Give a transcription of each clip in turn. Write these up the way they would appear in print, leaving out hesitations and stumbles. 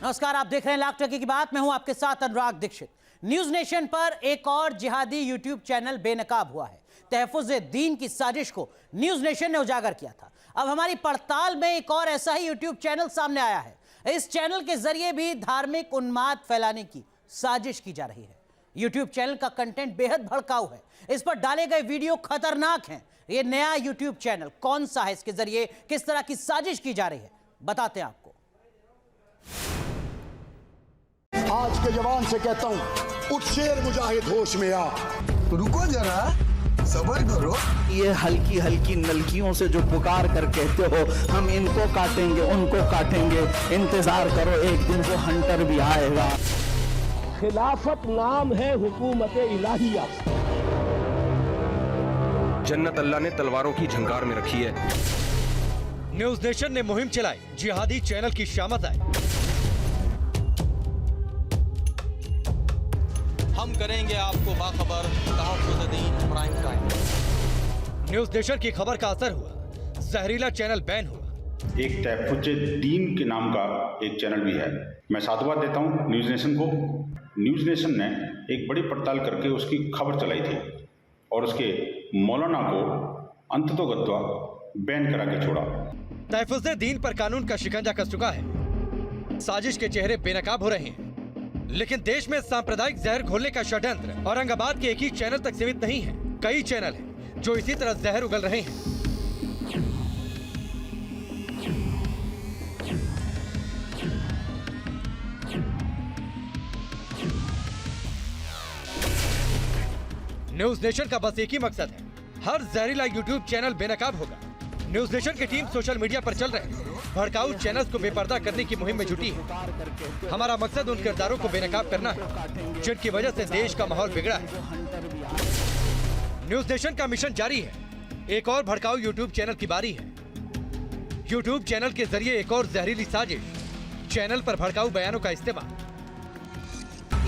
नमस्कार, आप देख रहे हैं लाख टके की बात। मैं हूं आपके साथ अनुराग दीक्षित। न्यूज नेशन पर एक और जिहादी यूट्यूब चैनल बेनकाब हुआ है। तहफ़्फ़ुज़-ए-दीन की साजिश को न्यूज नेशन ने उजागर किया था। अब हमारी पड़ताल में एक और ऐसा ही यूट्यूब चैनल सामने आया है। इस चैनल के जरिए भी धार्मिक उन्माद फैलाने की साजिश की जा रही है। यूट्यूब चैनल का कंटेंट बेहद भड़काऊ है। इस पर डाले गए वीडियो खतरनाक हैं। ये नया यूट्यूब चैनल कौन सा है, इसके जरिए किस तरह की साजिश की जा रही है, बताते हैं आपको। आज के जवान से कहता हूँ, उठ शेर मुजाहिद होश में आ। रुको जरा, सब्र करो। ये हल्की हल्की नलकियों से जो पुकार कर कहते हो हम इनको काटेंगे उनको काटेंगे, इंतजार करो एक दिन वो हंटर भी आएगा। खिलाफत नाम है हुकूमत इलाहिया। जन्नत अल्लाह ने तलवारों की झंकार में रखी है। न्यूज नेशन ने मुहिम चलाई, जिहादी चैनल की शामत आई। हम करेंगे आपको बाखबर तहफ़्फ़ुज़-ए-दीन प्राइम टाइम। न्यूज नेशन की खबर का असर हुआ, जहरीला चैनल बैन हुआ। एक तहफ़्फ़ुज़-ए-दीन के नाम का एक चैनल भी है। मैं साधुवाद देता हूँ न्यूज़ नेशन को। न्यूज़ नेशन ने एक बड़ी पड़ताल करके उसकी खबर चलाई थी और उसके मौलाना को अंततोगत्वा बैन करा के छोड़ा। तहफ़्फ़ुज़-ए-दीन पर कानून का शिकंजा कस चुका है। साजिश के चेहरे बेनकाब हो रहे हैं। लेकिन देश में सांप्रदायिक जहर घोलने का षड्यंत्र औरंगाबाद के एक ही चैनल तक सीमित नहीं है। कई चैनल हैं जो इसी तरह जहर उगल रहे हैं। न्यूज नेशन का बस एक ही मकसद है, हर जहरीला यूट्यूब चैनल बेनकाब होगा। न्यूज नेशन की टीम सोशल मीडिया पर चल रहे हैं, भड़काऊ चैनल्स को बेपर्दा करने की मुहिम में जुटी है। हमारा मकसद उन किरदारों को बेनकाब करना है जिनकी वजह से देश का माहौल बिगड़ा है। न्यूज नेशन का मिशन जारी है। एक और भड़काऊ यूट्यूब चैनल की बारी है। यूट्यूब चैनल के जरिए एक और जहरीली साजिश, चैनल पर भड़काऊ बयानों का इस्तेमाल।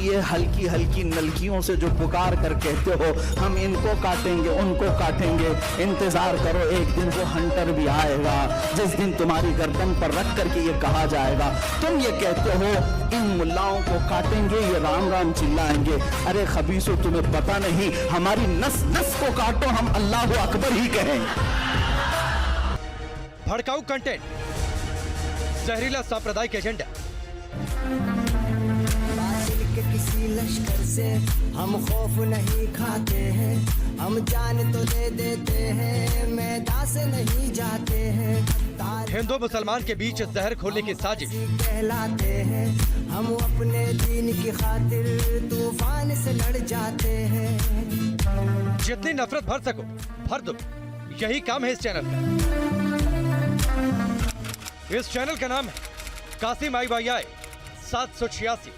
ये हल्की हल्की नलकियों से जो पुकार कर कहते हो हम इनको काटेंगे उनको काटेंगे, इंतजार करो एक दिन वो हंटर भी आएगा जिस दिन तुम्हारी गर्दन पर रख करके ये कहा जाएगा, तुम ये कहते हो इन मुल्लाओं को काटेंगे, ये राम राम चिल्लाएंगे। अरे खबीसो, तुम्हें पता नहीं हमारी नस नस को काटो, हम अल्लाह अकबर ही कहें। भड़काऊ कंटेंट, जहरीला सांप्रदायिक एजेंडा। के किसी लश्कर से हम खौफ नहीं खाते हैं, हम जान तो दे देते हैं, मैदान से नहीं जाते हैं। हिंदू मुसलमान के बीच जहर खोलने की साजिश कहलाते हैं, हम अपने दीन की खातिर तूफान से लड़ जाते हैं। जितनी नफरत भर सको भर दो, यही काम है इस चैनल का। इस चैनल का नाम है कासिम IYI 786।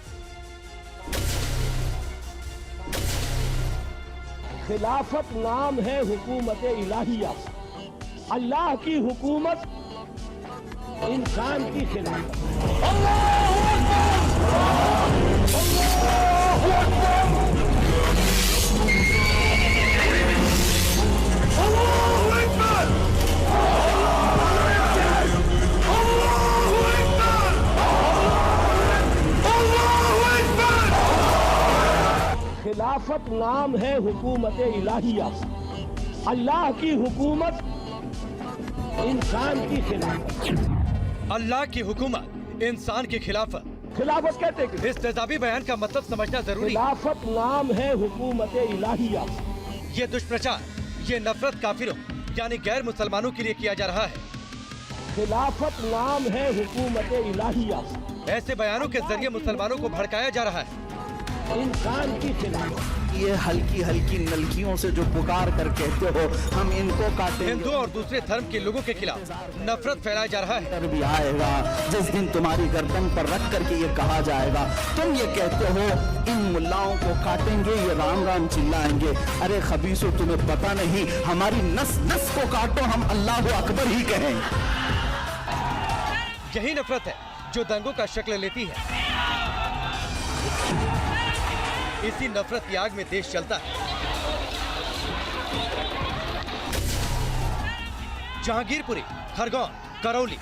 खिलाफत नाम है हुकूमत इलाहिया। अल्लाह की हुकूमत इंसान की खिलाफत। अल्लाहू अकबर! अल्लाहू अकबर! अल्लाहू अकबर! खिलाफत नाम है हुकूमत इलाहिया। अल्लाह की हुकूमत इंसान की खिलाफत। अल्लाह की हुकूमत इंसान की खिलाफत। खिलाफत कहते हैं। इस तेजाबी बयान का मतलब समझना जरूरी। खिलाफत नाम है हुकूमत इलाहिया। ये दुष्प्रचार, ये नफरत काफिरों यानी गैर मुसलमानों के लिए किया जा रहा है। खिलाफत नाम है हुकूमत इलाहिया। ऐसे बयानों के जरिए मुसलमानों को भड़काया जा रहा है। इंसान की खिलाफत। ये हल्की हल्की नलकियों से जो पुकार कर कहते हो हम इनको काटेंगे, हिंदू और दूसरे धर्म के लोगों के खिलाफ नफरत फैलाया जा रहा है। भी आएगा जिस दिन तुम्हारी गर्दन पर रख करके ये कहा जाएगा, तुम ये कहते हो इन मुल्लाओं को काटेंगे, ये राम राम चिल्लाएंगे। अरे खबीसो, तुम्हें पता नहीं हमारी नस नस को काटो, हम अल्लाह अकबर ही कहें। यही नफरत है जो दंगों का शक्ल लेती है। इसी नफरत की आग में देश चलता है। जहांगीरपुरी, खरगोन, करौली,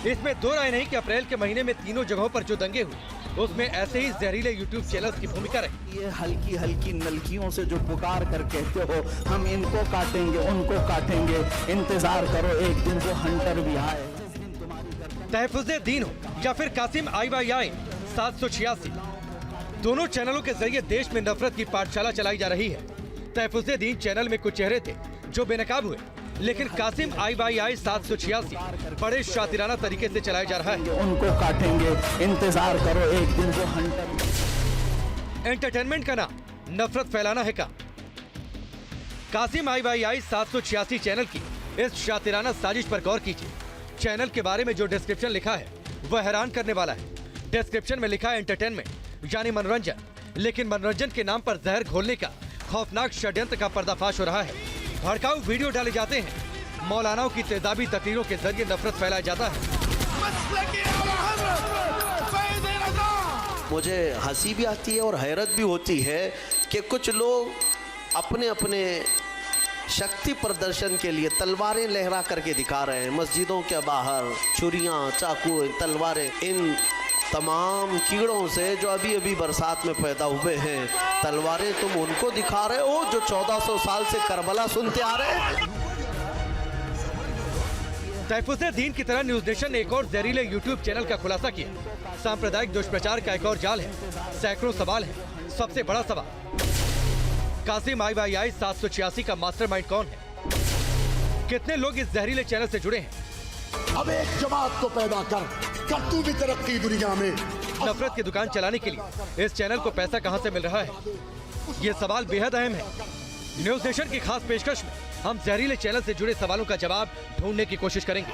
इसमें दो राय नहीं कि अप्रैल के महीने में तीनों जगहों पर जो दंगे हुए उसमें ऐसे ही जहरीले यूट्यूब चैनल्स की भूमिका रही। ये हल्की हल्की नलकियों से जो पुकार कर कहते हो हम इनको काटेंगे उनको काटेंगे, इंतजार करो एक दिन वो हंटर भी आए। तहफुज़े-दीन हो या फिर कासिम IYI 786, दोनों चैनलों के जरिए देश में नफरत की पाठशाला चलाई जा रही है। तहफुज़े-दीन चैनल में कुछ चेहरे थे जो बेनकाब हुए, लेकिन कासिम IYI 786 बड़े शातिराना तरीके से चलाया जा रहा है। उनको काटेंगे, इंतजार करो एक दिन वो हंटर। एंटरटेनमेंट का नाम नफरत फैलाना है का। कासिम IYI 786 चैनल की इस शातिराना साजिश पर गौर कीजिए। चैनल के बारे में जो डिस्क्रिप्शन लिखा है वह हैरान करने वाला है। डिस्क्रिप्शन में लिखा है एंटरटेनमेंट यानी मनोरंजन, लेकिन मनोरंजन के नाम पर जहर घोलने का खौफनाक षड्यंत्र का पर्दाफाश हो रहा है। भड़काऊ वीडियो डाले जाते हैं, मौलानाओं की तेजाबी तकरीरों के जरिए नफरत फैलाया जाता है। मुझे हंसी भी आती है और हैरत भी होती है कि कुछ लोग अपने अपने शक्ति प्रदर्शन के लिए तलवारें लहरा करके दिखा रहे हैं। मस्जिदों के बाहर छुरियां, चाकू, तलवारें, इन तमाम कीड़ों से जो अभी अभी बरसात में पैदा हुए हैं, तलवारें तुम उनको दिखा रहे हो जो 1400 साल से करबला सुनते आ रहे हैं। तहफुज़े-दीन की तरह न्यूज नेशन ने एक और जहरीले यूट्यूब चैनल का खुलासा किया। सांप्रदायिक दुष्प्रचार का एक और जाल है। सैकड़ों सवाल है। सबसे बड़ा सवाल, कासिम IYI 786 का मास्टरमाइंड कौन है? कितने लोग इस जहरीले चैनल से जुड़े हैं? अब एक जमात को पैदा कर तू भी तरक्की दुनिया में। नफरत की दुकान चलाने के लिए इस चैनल को पैसा कहां से मिल रहा है? ये सवाल बेहद अहम है। न्यूज नेशन की खास पेशकश में हम जहरीले चैनल से जुड़े सवालों का जवाब ढूंढने की कोशिश करेंगे।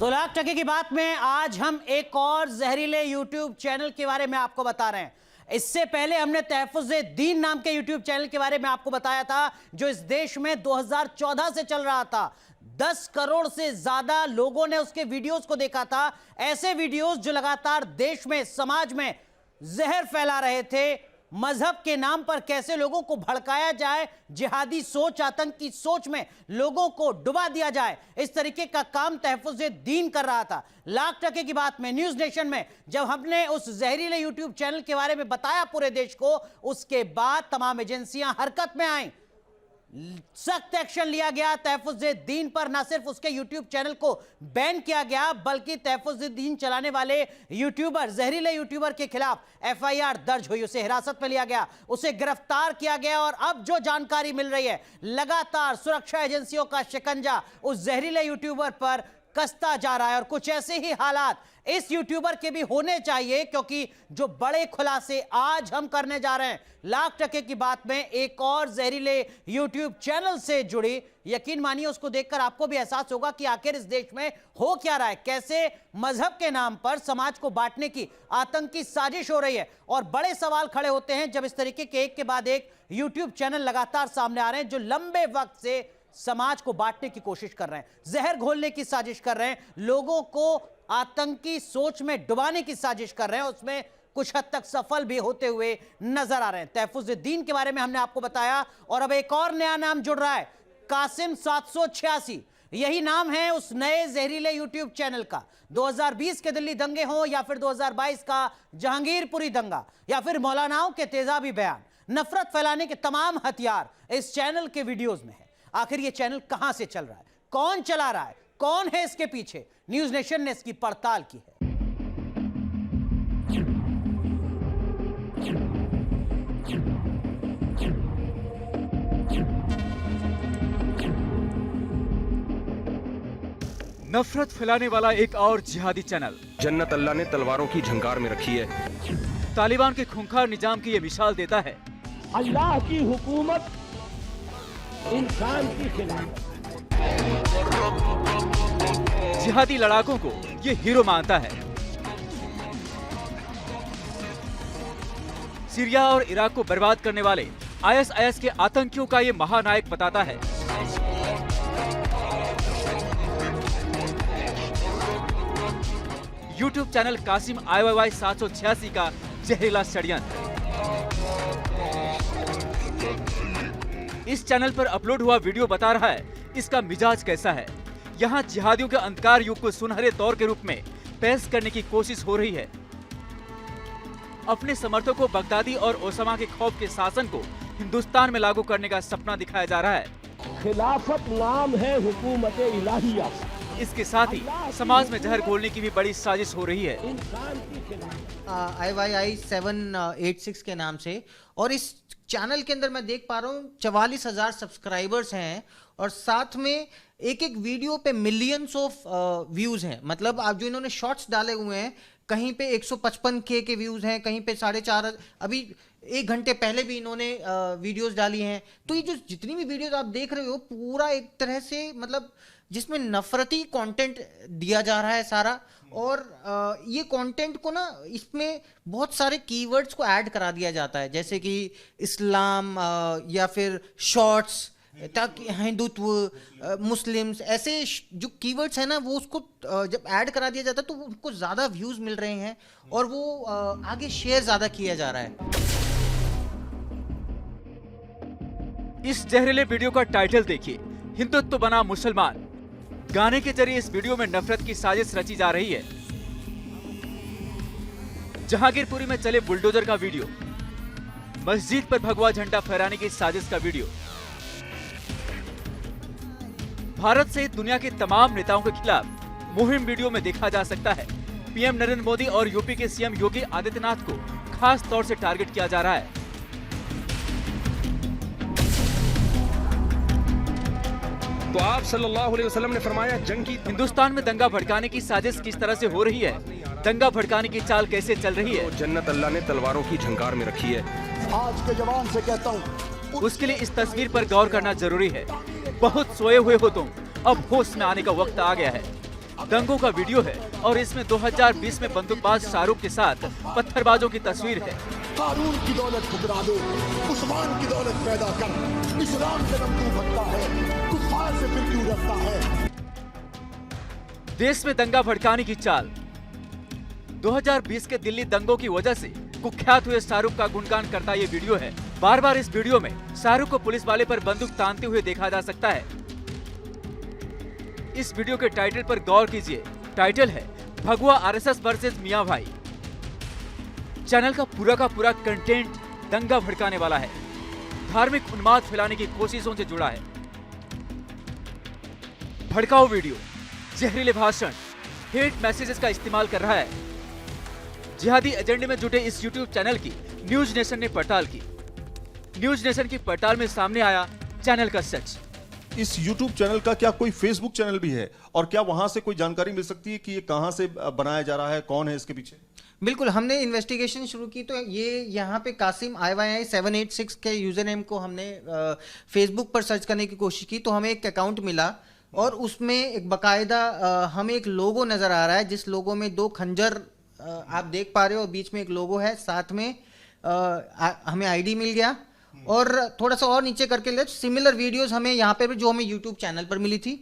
तो लाख टके की बात में आज हम एक और जहरीले यूट्यूब चैनल के बारे में आपको बता रहे हैं। इससे पहले हमने तहफुज़े-दीन नाम के यूट्यूब चैनल के बारे में आपको बताया था, जो इस देश में 2014 से चल रहा था। 10 करोड़ से ज्यादा लोगों ने उसके वीडियोस को देखा था। ऐसे वीडियोस जो लगातार देश में, समाज में जहर फैला रहे थे। मजहब के नाम पर कैसे लोगों को भड़काया जाए, जिहादी सोच, आतंकी सोच में लोगों को डुबा दिया जाए, इस तरीके का काम तहफुज़े-दीन कर रहा था। लाख टके की बात में न्यूज नेशन में जब हमने उस जहरीले यूट्यूब चैनल के बारे में बताया पूरे देश को, उसके बाद तमाम एजेंसियां हरकत में आईं। सख्त एक्शन लिया गया तहफुज़े-दीन पर। न सिर्फ उसके यूट्यूब चैनल को बैन किया गया, बल्कि तहफुज़े-दीन चलाने वाले यूट्यूबर, जहरीले यूट्यूबर के खिलाफ FIR दर्ज हुई, उसे हिरासत में लिया गया, उसे गिरफ्तार किया गया। और अब जो जानकारी मिल रही है, लगातार सुरक्षा एजेंसियों का शिकंजा उस जहरीले यूट्यूबर पर कसता जा रहा है। और कुछ ऐसे ही हालात इस यूट्यूबर के भी होने चाहिए, क्योंकि जो बड़े खुलासे आज हम करने जा रहे हैं, लाख टके की बात में एक और जहरीले यूट्यूब चैनल से जुड़ी, यकीन मानिए उसको देखकर आपको भी एहसास होगा कि आखिर इस देश में हो क्या रहा है, कैसे मजहब के नाम पर समाज को बांटने की आतंकी साजिश हो रही है। और बड़े सवाल खड़े होते हैं जब इस तरीके के एक के बाद एक यूट्यूब चैनल लगातार सामने आ रहे हैं, जो लंबे वक्त से समाज को बांटने की कोशिश कर रहे हैं, जहर घोलने की साजिश कर रहे हैं, लोगों को आतंकी सोच में डुबाने की साजिश कर रहे हैं। उसमें कुछ हद तक सफल भी होते हुए नजर आ रहे हैं। तहफुज़े-दीन के बारे में हमने आपको बताया, और अब एक और नया नाम जुड़ रहा है, कासिम 786। यही नाम है उस नए जहरीले यूट्यूब चैनल का। 2020 के दिल्ली दंगे हों या फिर 2022 का जहांगीरपुरी दंगा या फिर मौलानाओं के तेजाबी बयान, नफरत फैलाने के तमाम हथियार इस चैनल के वीडियोज में है। आखिर ये चैनल कहां से चल रहा है, कौन चला रहा है, कौन है इसके पीछे? न्यूज नेशन ने इसकी पड़ताल की है। नफरत फैलाने वाला एक और जिहादी चैनल। जन्नत अल्लाह ने तलवारों की झंकार में रखी है। तालिबान के खूंखार निजाम की ये मिसाल देता है। अल्लाह की हुकूमत इंसान की खिलाफ। जिहादी लड़ाकों को ये हीरो मानता है। सीरिया और इराक को बर्बाद करने वाले ISIS के आतंकियों का ये महानायक बताता है। YouTube चैनल कासिम IYI 786 का जहरीला षड्यंत्र। इस चैनल पर अपलोड हुआ वीडियो बता रहा है इसका मिजाज कैसा है। यहाँ जिहादियों के अंधकार युग को सुनहरे दौर के रूप में पेश करने की कोशिश हो रही है। अपने समर्थकों को बगदादी और ओसामा के खौफ के शासन को हिंदुस्तान में लागू करने का सपना दिखाया जा रहा है। खिलाफत नाम है हुकूमत इलाहिया। इसके साथ ही समाज में जहर घोलने की भी बड़ी साजिश हो रही है। IYI 786 के नाम से, और इस चैनल के अंदर मैं देख पा रहा हूँ 44,000 सब्सक्राइबर्स हैं और साथ में एक एक वीडियो पे मिलियंस ऑफ व्यूज हैं। मतलब आप जो इन्होंने शॉर्ट्स डाले हुए हैं, कहीं पे 155K के व्यूज हैं, कहीं पे 4.5, अभी 1 घंटे पहले भी इन्होंने वीडियोस डाली हैं। तो ये जो जितनी भी वीडियोस आप देख रहे हो, पूरा एक तरह से मतलब जिसमें नफरती कंटेंट दिया जा रहा है सारा। और ये कंटेंट को ना, इसमें बहुत सारे कीवर्ड्स को ऐड करा दिया जाता है, जैसे कि इस्लाम या फिर शॉर्ट्स, ताकि हिंदुत्व, मुस्लिम्स, ऐसे जो कीवर्ड्स हैं ना, वो उसको जब ऐड करा दिया जाता है तो उनको ज़्यादा व्यूज़ मिल रहे हैं और वो आगे शेयर ज़्यादा किया जा रहा है। इस जहरीले वीडियो का टाइटल देखिए, हिंदुत्व बना मुसलमान। गाने के जरिए इस वीडियो में नफरत की साजिश रची जा रही है। जहांगीरपुरी में चले बुलडोजर का वीडियो, मस्जिद पर भगवा झंडा फहराने की साजिश का वीडियो, भारत सहित दुनिया के तमाम नेताओं के खिलाफ मुहिम वीडियो में देखा जा सकता है। पीएम नरेंद्र मोदी और यूपी के सीएम योगी आदित्यनाथ को खास तौर से टारगेट किया जा रहा है। तो आप सल्लल्लाहु अलैहि वसल्लम ने फरमाया, जंग की हिंदुस्तान में दंगा भड़काने की साजिश किस तरह से हो रही है, दंगा भड़काने की चाल कैसे चल रही है, जन्नत अल्लाह ने तलवारों की झंकार में रखी है। आज के जवान से कहता हूँ, उसके लिए इस तस्वीर पर गौर करना जरूरी है। बहुत सोए हुए हो तुम, अब होश में आने का वक्त आ गया है। दंगों का वीडियो है और इसमें 2020 में बंदूकबाज शाहरुख के साथ पत्थरबाजों की तस्वीर है। कानून की दौलत ठुकरा दे, उस्मान की दौलत पैदा कर, इस्लाम से दम क्यों भटका है, कुफ्फार से फिर क्यों डरता है। देश में दंगा भड़काने की चाल। 2020 के दिल्ली दंगों की वजह से कुख्यात हुए शाहरुख का गुणगान करता ये वीडियो है। बार बार इस वीडियो में शाहरुख को पुलिस वाले पर बंदूक तानते हुए देखा जा सकता है। इस वीडियो के टाइटल पर गौर कीजिए। टाइटल है भगवा आरएसएस वर्सेस मियां भाई। चैनल का पूरा कंटेंट दंगा भड़काने वाला है, धार्मिक उन्माद फैलाने की कोशिशों से जुड़ा है। भड़काऊ वीडियो, जहरीले भाषण, हेट मैसेजेस का इस्तेमाल कर रहा है। जिहादी एजेंडे में जुटे इस यूट्यूब चैनल की न्यूज नेशन ने पड़ताल की। न्यूज नेशन की पड़ताल में सामने आया चैनल का सच। इस YouTube चैनल का क्या कोई Facebook चैनल भी है, और क्या वहां से कोई जानकारी मिल सकती है कि ये कहां से बनाया जा रहा है, कौन है इसके पीछे? बिल्कुल, हमने इन्वेस्टिगेशन शुरू की तो ये यहाँ पे कासिम IYI 786 के यूजर नेम को हमने फेसबुक पर सर्च करने की कोशिश की तो हमें एक अकाउंट मिला और उसमें एक बाकायदा हमें एक लोगो नजर आ रहा है, जिस लोगो में 2 खंजर आप देख पा रहे हो, बीच में एक लोगो है, साथ में हमें ID मिल गया। और थोड़ा सा और नीचे करके ले सिमिलर वीडियोस हमें यहाँ पे भी जो हमें यूट्यूब चैनल पर मिली थी।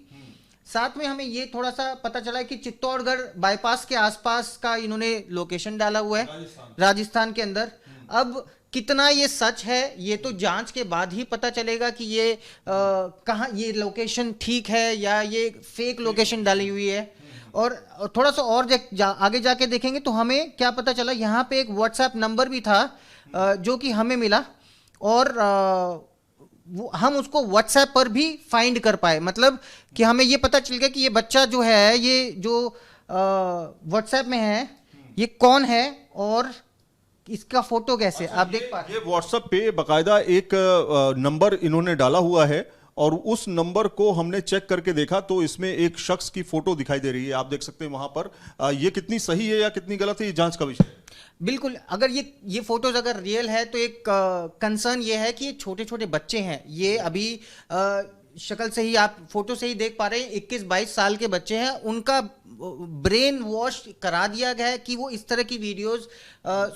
साथ में हमें ये थोड़ा सा पता चला कि चित्तौड़गढ़ बाईपास के आसपास का इन्होंने लोकेशन डाला हुआ है, राजस्थान के अंदर। अब कितना ये सच है ये तो जांच के बाद ही पता चलेगा कि ये कहाँ ये लोकेशन ठीक है या ये फेक लोकेशन डाली हुई है। और थोड़ा सा और आगे जाके देखेंगे तो हमें क्या पता चला, यहाँ पे एक व्हाट्सएप नंबर भी था जो कि हमें मिला और हम उसको व्हाट्सएप पर भी फाइंड कर पाए। मतलब कि हमें ये पता चल गया कि ये बच्चा जो है, ये जो व्हाट्सएप में है, ये कौन है और इसका फोटो कैसे आप देख पा रहे हैं। ये व्हाट्सएप पे बाकायदा एक नंबर इन्होंने डाला हुआ है और उस नंबर को हमने चेक करके देखा तो इसमें एक शख्स की फोटो दिखाई दे रही है, आप देख सकते हैं वहां पर। ये कितनी सही है या कितनी गलत है, ये जांच का विषय है। बिल्कुल, अगर ये फोटोज अगर रियल है तो एक कंसर्न ये है कि ये छोटे छोटे बच्चे हैं। ये अभी शक्ल से ही आप फोटो से ही देख पा रहे हैं 21-22 साल के बच्चे हैं। उनका ब्रेन वॉश करा दिया गया है कि वो इस तरह की वीडियोस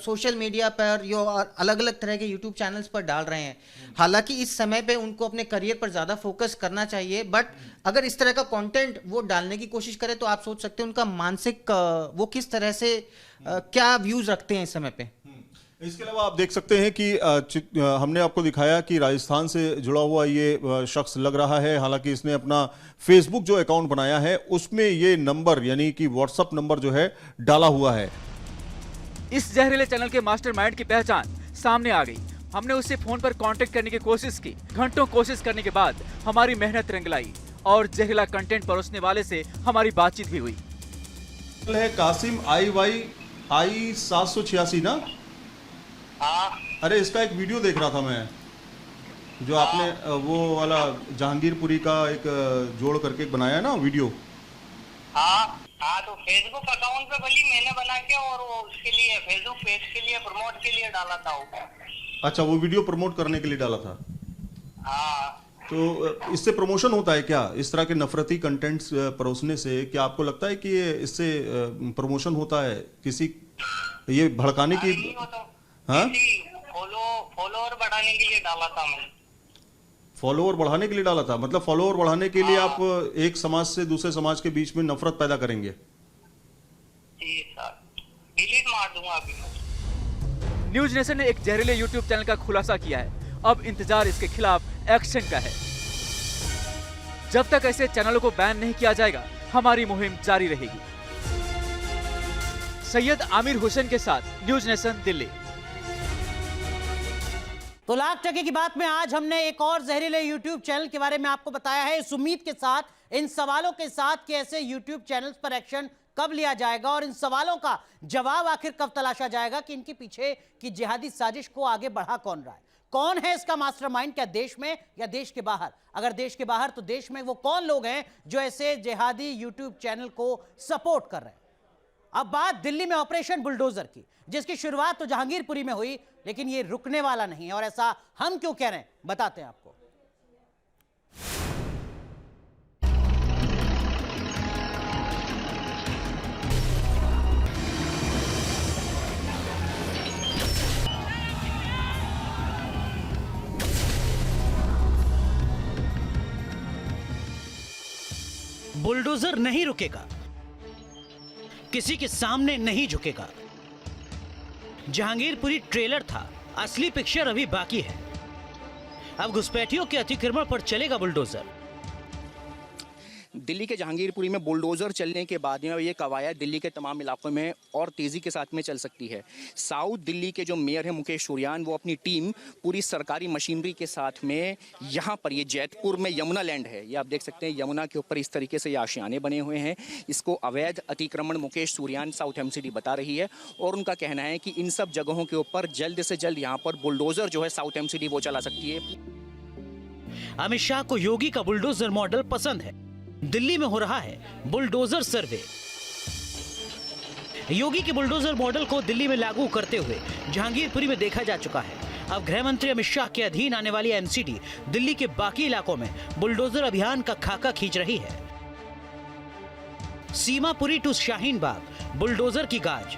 सोशल मीडिया पर या अलग अलग तरह के यूट्यूब चैनल्स पर डाल रहे हैं। हालांकि इस समय पे उनको अपने करियर पर ज़्यादा फोकस करना चाहिए, बट अगर इस तरह का कंटेंट वो डालने की कोशिश करें तो आप सोच सकते हैं उनका मानसिक वो किस तरह से क्या व्यूज रखते हैं इस समय पे। इसके अलावा आप देख सकते हैं कि हमने आपको दिखाया कि राजस्थान से जुड़ा हुआ ये शख्स लग रहा है। हालांकि इसने अपना फेसबुक जो अकाउंट बनाया है उसमें ये नंबर यानी कि व्हाट्सएप नंबर जो है डाला हुआ है। इस जहरीले चैनल के मास्टरमाइंड की पहचान सामने आ गई। हमने उससे फोन पर कांटेक्ट करने की कोशिश की। घंटों कोशिश करने के बाद हमारी मेहनत रंग लाई और जहरीला कंटेंट परोसने वाले से हमारी बातचीत भी हुई। है कासिम IY 786 ना? अरे इसका एक वीडियो देख रहा था मैं, जो आपने वो वाला जहांगीरपुरी का एक जोड़ करके बनाया ना वीडियो। हाँ, तो फेसबुक अकाउंट पे भली मैंने बना के और वो उसके लिए फेसबुक पेज के लिए प्रमोट के लिए डाला था वो। अच्छा, वो वीडियो प्रमोट करने के लिए डाला था। हाँ। तो इससे प्रमोशन होता है क्या? इस तरह के नफरती कंटेंट्स परोसने से क्या आपको लगता है कि इससे प्रमोशन होता है किसी, ये भड़काने की? हाँ, फॉलोअर बढ़ाने के लिए डाला था मैंने। फॉलोअर बढ़ाने के लिए डाला था? मतलब फॉलोअर बढ़ाने के लिए आप एक समाज से दूसरे समाज के बीच में नफरत पैदा करेंगे? जी सर, डिलीट मार दूंगा अभी मैं। न्यूज नेशन ने एक जहरीले यूट्यूब चैनल का खुलासा किया है। अब इंतजार इसके खिलाफ एक्शन का है। जब तक ऐसे चैनलों को बैन नहीं किया जाएगा हमारी मुहिम जारी रहेगी। सैयद आमिर हुसैन के साथ न्यूज नेशन दिल्ली। तो लाख टके की बात में आज हमने एक और जहरीले YouTube चैनल के बारे में आपको बताया है, इस उम्मीद के साथ, इन सवालों के साथ कि ऐसे YouTube चैनल्स पर एक्शन कब लिया जाएगा और इन सवालों का जवाब आखिर कब तलाशा जाएगा कि इनके पीछे की जिहादी साजिश को आगे बढ़ा कौन रहा है, कौन है इसका मास्टरमाइंड, क्या देश में या देश के बाहर? अगर देश के बाहर तो देश में वो कौन लोग हैं जो ऐसे जिहादी YouTube चैनल को सपोर्ट कर रहे हैं? अब बात दिल्ली में ऑपरेशन बुलडोजर की, जिसकी शुरुआत तो जहांगीरपुरी में हुई, लेकिन ये रुकने वाला नहीं है। और ऐसा हम क्यों कह रहे हैं, बताते हैं आपको। बुलडोजर नहीं रुकेगा, किसी के सामने नहीं झुकेगा। जहांगीरपुरी ट्रेलर था, असली पिक्चर अभी बाकी है। अब घुसपैठियों के अतिक्रमण पर चलेगा बुलडोजर। दिल्ली के जहांगीरपुरी में बुलडोज़र चलने के बाद में ये कवायद दिल्ली के तमाम इलाकों में और तेज़ी के साथ में चल सकती है। साउथ दिल्ली के जो मेयर हैं मुकेश सूर्यान, वो अपनी टीम पूरी सरकारी मशीनरी के साथ में यहाँ पर, ये जैतपुर में यमुना लैंड है, ये आप देख सकते हैं, यमुना के ऊपर इस तरीके से ये आशियाने बने हुए हैं। इसको अवैध अतिक्रमण मुकेश सूर्यान साउथ MCD बता रही है और उनका कहना है कि इन सब जगहों के ऊपर जल्द से जल्द यहाँ पर बुलडोज़र जो है साउथ MCD वो चला सकती है। अमित शाह को योगी का बुलडोजर मॉडल पसंद है। दिल्ली में हो रहा है बुलडोजर सर्वे। योगी के बुलडोजर मॉडल को दिल्ली में लागू करते हुए जहांगीरपुरी में देखा जा चुका है। अब गृह मंत्री अमित शाह के अधीन आने वाली MCD दिल्ली के बाकी इलाकों में बुलडोजर अभियान का खाका खींच रही है। सीमापुरी टू शाहीन बाग, बुलडोजर की गाज।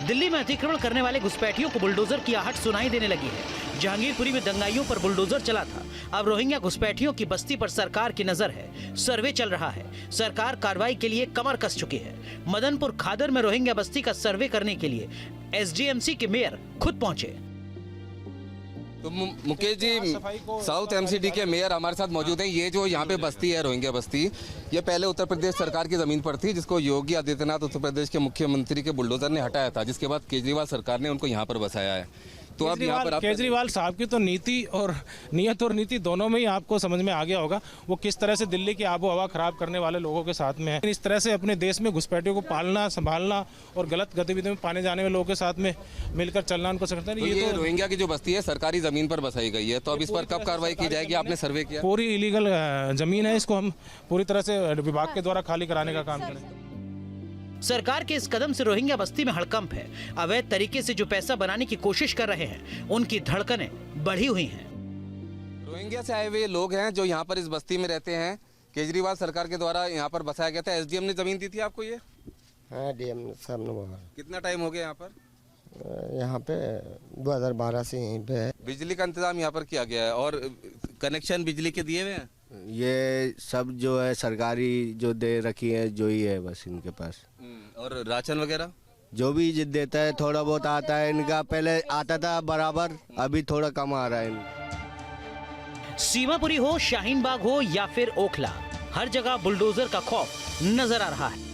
दिल्ली में अतिक्रमण करने वाले घुसपैठियों को बुलडोजर की आहट सुनाई देने लगी है। जहांगीरपुरी में दंगाइयों पर बुलडोजर चला था, अब रोहिंग्या घुसपैठियों की बस्ती पर सरकार की नजर है। सर्वे चल रहा है, सरकार कार्रवाई के लिए कमर कस चुकी है। मदनपुर खादर में रोहिंग्या बस्ती का सर्वे करने के लिए SDMC के मेयर खुद पहुंचे। तो मुकेश जी, साउथ MCD के मेयर हमारे साथ मौजूद हैं। ये जो यहाँ पे बस्ती है, रोहिंग्या बस्ती, ये पहले उत्तर प्रदेश सरकार की ज़मीन पर थी, जिसको योगी आदित्यनाथ उत्तर प्रदेश के मुख्यमंत्री के बुलडोजर ने हटाया था, जिसके बाद केजरीवाल सरकार ने उनको यहाँ पर बसाया है। तो अब यहाँ पर केजरीवाल साहब की तो नीति और नियत और नीति दोनों में ही आपको समझ में आ गया होगा, वो किस तरह से दिल्ली की आबो हवा खराब करने वाले लोगों के साथ में है। इस तरह से अपने देश में घुसपैठियों को पालना, संभालना और गलत गतिविधियों में पाने जाने वाले लोगों के साथ में मिलकर चलना उनको सकता है। ये रोहिंग्या की जो बस्ती है सरकारी जमीन पर बसाई गई है, तो अब इस पर कब कार्रवाई की जाएगी? आपने सर्वे किया? पूरी इलीगल जमीन है, इसको हम पूरी तरह से विभाग के द्वारा खाली कराने का काम करें। सरकार के इस कदम से रोहिंग्या बस्ती में हड़कंप है। अवैध तरीके से जो पैसा बनाने की कोशिश कर रहे हैं, उनकी धड़कनें बढ़ी हुई हैं। रोहिंग्या से आए हुए लोग हैं जो यहाँ पर इस बस्ती में रहते हैं। केजरीवाल सरकार के द्वारा यहाँ पर बसाया गया था। SDM ने जमीन दी थी आपको ये? हाँ, DM साहब ने बोला। कितना टाइम हो गया यहाँ पर? यहाँ पे 2012 से यहीं पे है। बिजली का इंतजाम यहाँ पर किया गया है और कनेक्शन बिजली के दिए हुए हैं? ये सब जो है सरकारी जो दे रखी है जो ही है बस इनके पास। और राशन वगैरह? जो भी देता है थोड़ा बहुत आता है इनका, पहले आता था बराबर, अभी थोड़ा कम आ रहा है इनका। सीमापुरी हो, शाहीन बाग हो या फिर ओखला, हर जगह बुलडोजर का खौफ नजर आ रहा है।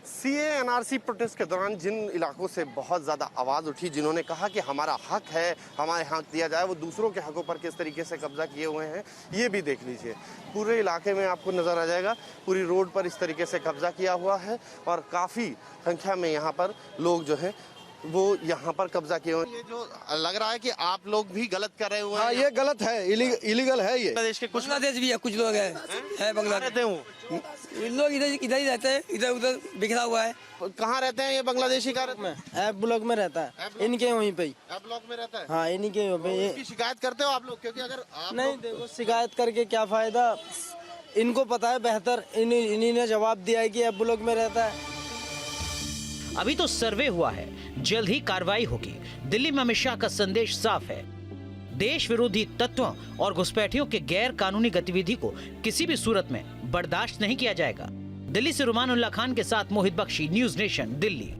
सीए एनआरसी प्रोटेस्ट के दौरान जिन इलाकों से बहुत ज़्यादा आवाज़ उठी, जिन्होंने कहा कि हमारा हक है, हमारे हक दिया जाए, वो दूसरों के हकों पर किस तरीके से कब्जा किए हुए हैं ये भी देख लीजिए। पूरे इलाके में आपको नज़र आ जाएगा, पूरी रोड पर इस तरीके से कब्जा किया हुआ है और काफ़ी संख्या में यहाँ पर लोग जो है वो यहाँ पर कब्जा किए हुए हैं। ये जो लग रहा है कि आप लोग भी गलत कर रहे हुए हैं। हाँ, ये गलत है, इलीगल है ये। बांग्लादेश के कुछ बांग्लादेश भी है, कुछ लोग है बांग्लादेश लोग इधर ही रहते हैं, इधर उधर बिखरा हुआ है। कहाँ रहते हैं ये बांग्लादेशी? ऐप ब्लॉक में रहता है, इनके वहीं पे। ऐप ब्लॉक में रहता है? हाँ, इन्हीं के वहीं पे। इसकी शिकायत करते हो आप लोग? क्योंकि अगर आप नहीं, देखो शिकायत करके क्या फायदा, इनको पता है बेहतर, इन्हीं ने जवाब दिया है कि ऐप ब्लॉक में रहता है। अभी तो सर्वे हुआ है, जल्द ही कार्रवाई होगी। दिल्ली में अमित शाह का संदेश साफ है, देश विरोधी तत्वों और घुसपैठियों के गैर कानूनी गतिविधि को किसी भी सूरत में बर्दाश्त नहीं किया जाएगा। दिल्ली से रुमान उल्लाह खान के साथ मोहित बख्शी, न्यूज़ नेशन, दिल्ली।